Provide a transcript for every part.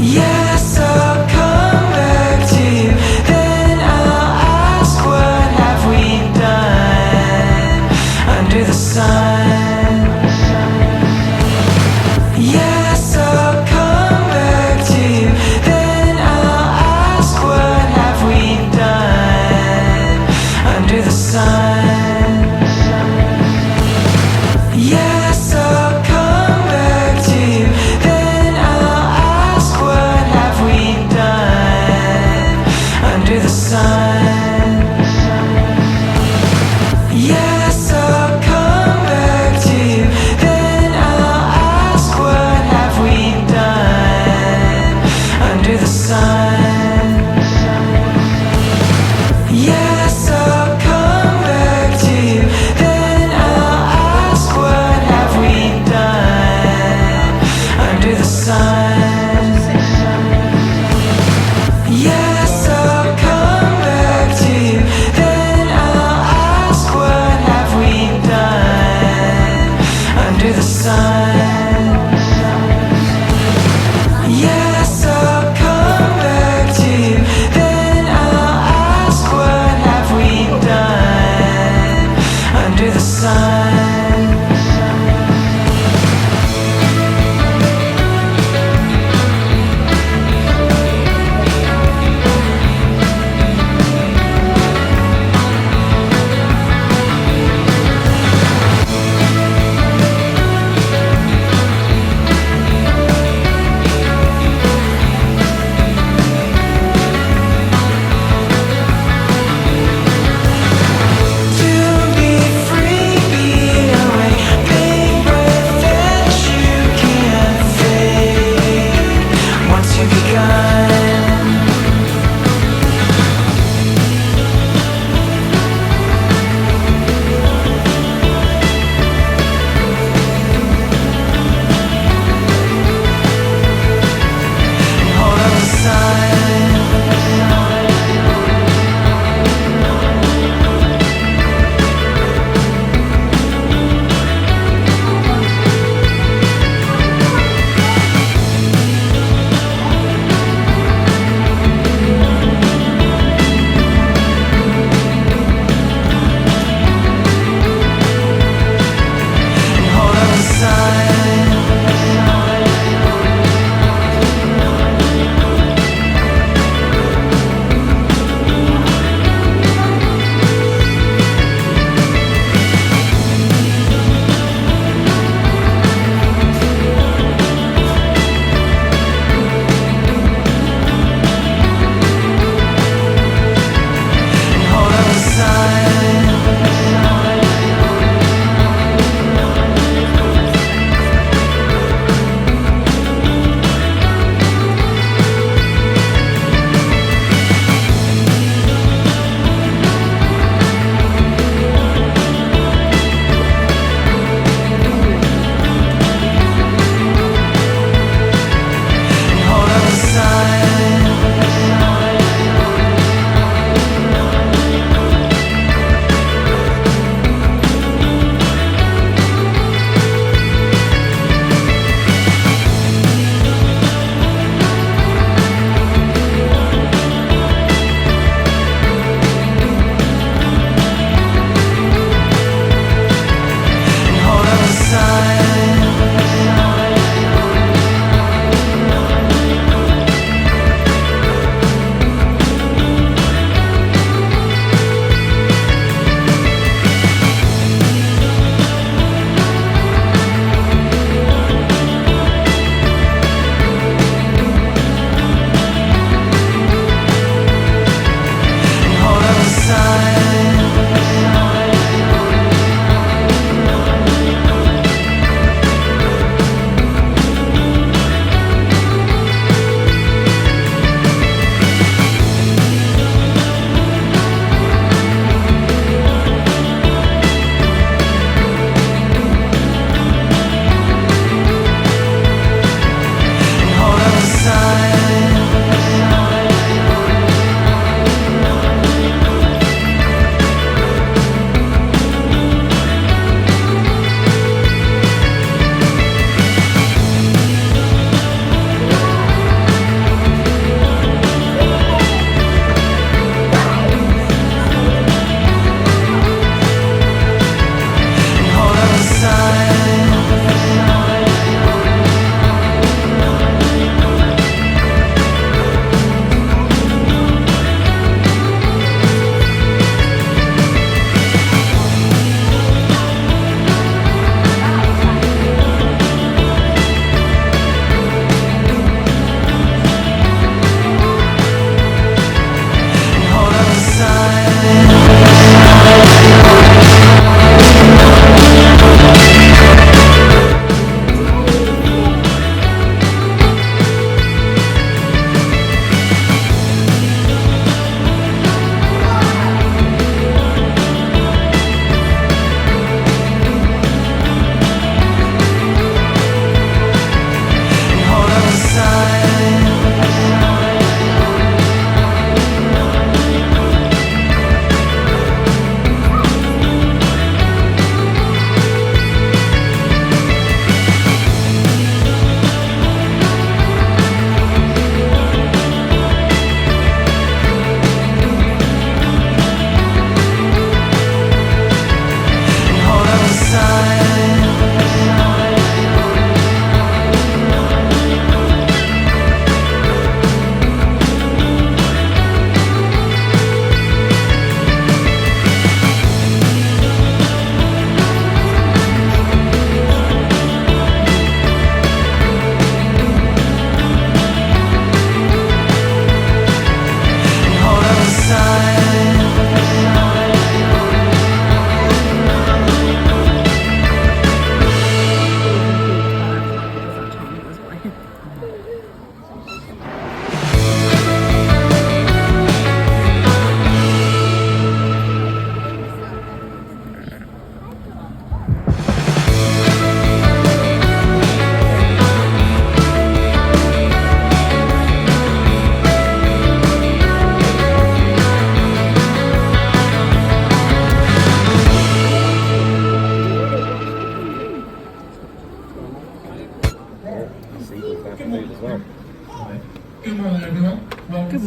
Yes, I'll come back.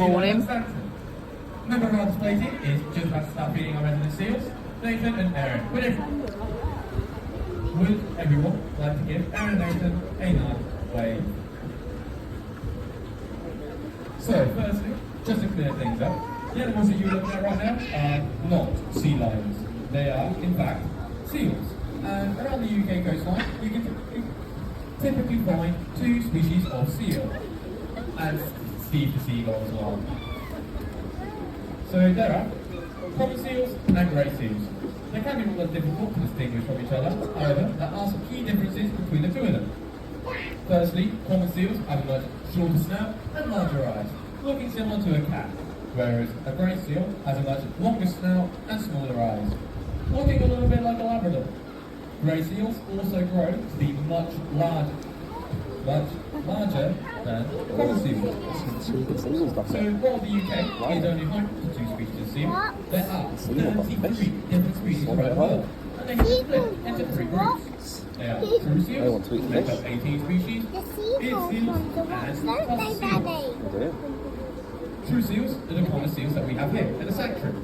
morning. Member of our display team is just about to start feeding our resident seals, Nathan and Aaron. Would everyone like to give Aaron and Nathan a nice wave? So, firstly, just to clear things up, the animals that you're looking at right now are not sea lions. They are, in fact, seals. And around the UK coastline, you can typically find two species of seal, as Steve the Seagull as well. So there are common seals and grey seals. They can be rather difficult to distinguish from each other, however, there are some key differences between the two of them. Firstly, common seals have a much shorter snout and larger eyes, looking similar to a cat, whereas a grey seal has a much longer snout and smaller eyes, looking a little bit like a Labrador. Grey seals also grow to be much larger than common seals. So while the UK is only home to two species of seal, there are 33 different species around the world, and they can be split into three groups. They are true seals, make up 18 species, beard seals, and tusk seals. True seals are the common seals that we have here in the sanctuary.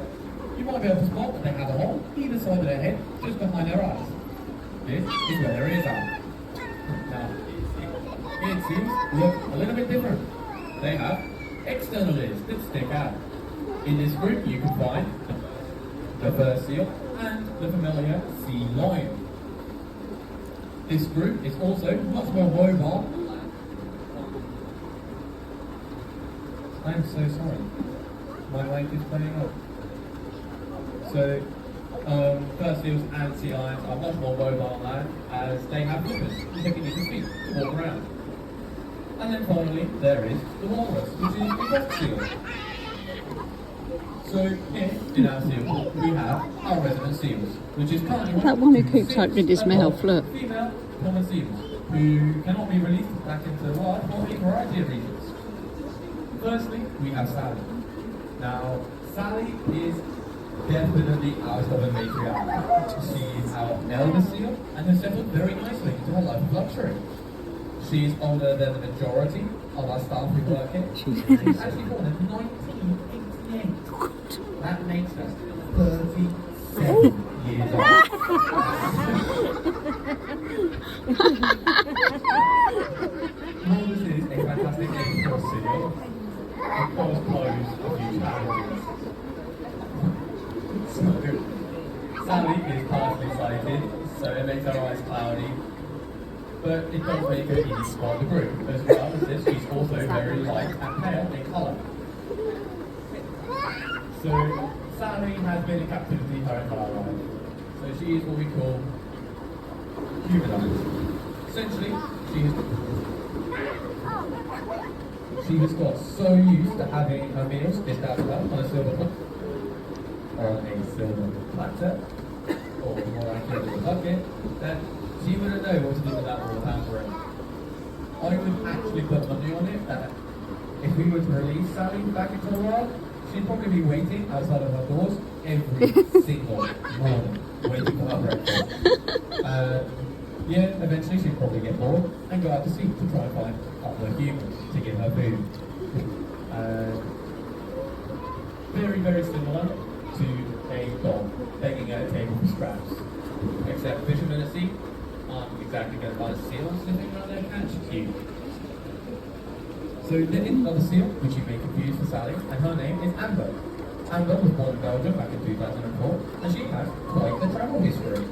You might be able to spot that they have a hole either side of their head, just behind their eyes. This is where their ears are. Now, beard seals look a little bit different. They have external ears that stick out. In this group you can find the fur seal and the familiar sea lion. This group is also much more mobile. I am so sorry. My mic is playing up. So, fur seals and sea lions are much more mobile on land as they have flippers sticking into feet to walk around. And then finally, there is the walrus, which is a rock seal. So here in our seal pool, we have our resident seals, which is currently That one who keeps opening his mouth, look. Female common seals, who cannot be released back into the wild for a variety of reasons. Firstly, we have Sally. Now, Sally is definitely out of a matriarch. She is our eldest seal and has settled very nicely into her life of luxury. She is older than the majority of our staff who work here. She's actually born in 1988. That makes us 37 years old. While this is a fantastic age for a seal, of course pose a few challenges. So, Sally is partially sighted, so it makes her eyes cloudy. But it does make her easy to spot the group. As well as this, she's also very light and pale in colour. So, Sally has been in captivity her entire life. So she is what we call humanized. Essentially, she has got so used to having her meals dished out to her on a silver plate, or on a silver platter, or more accurately a bucket, that she wouldn't know what to do with that all pampering. I would actually put money on it that if we were to release Sally back into the world, she'd probably be waiting outside of her doors every single morning, waiting for her breakfast. Yeah, eventually she'd probably get bored and go out to sea to try and find a couple of humans to give her food. Very, very similar to a dog begging at a table for scraps. Except fishermen at sea aren't exactly going to buy seals sitting around their catch cube. So there is another seal, which you may confuse for Sally, and her name is Amber. Amber was born in Belgium back in 2004, and she has quite the travel history.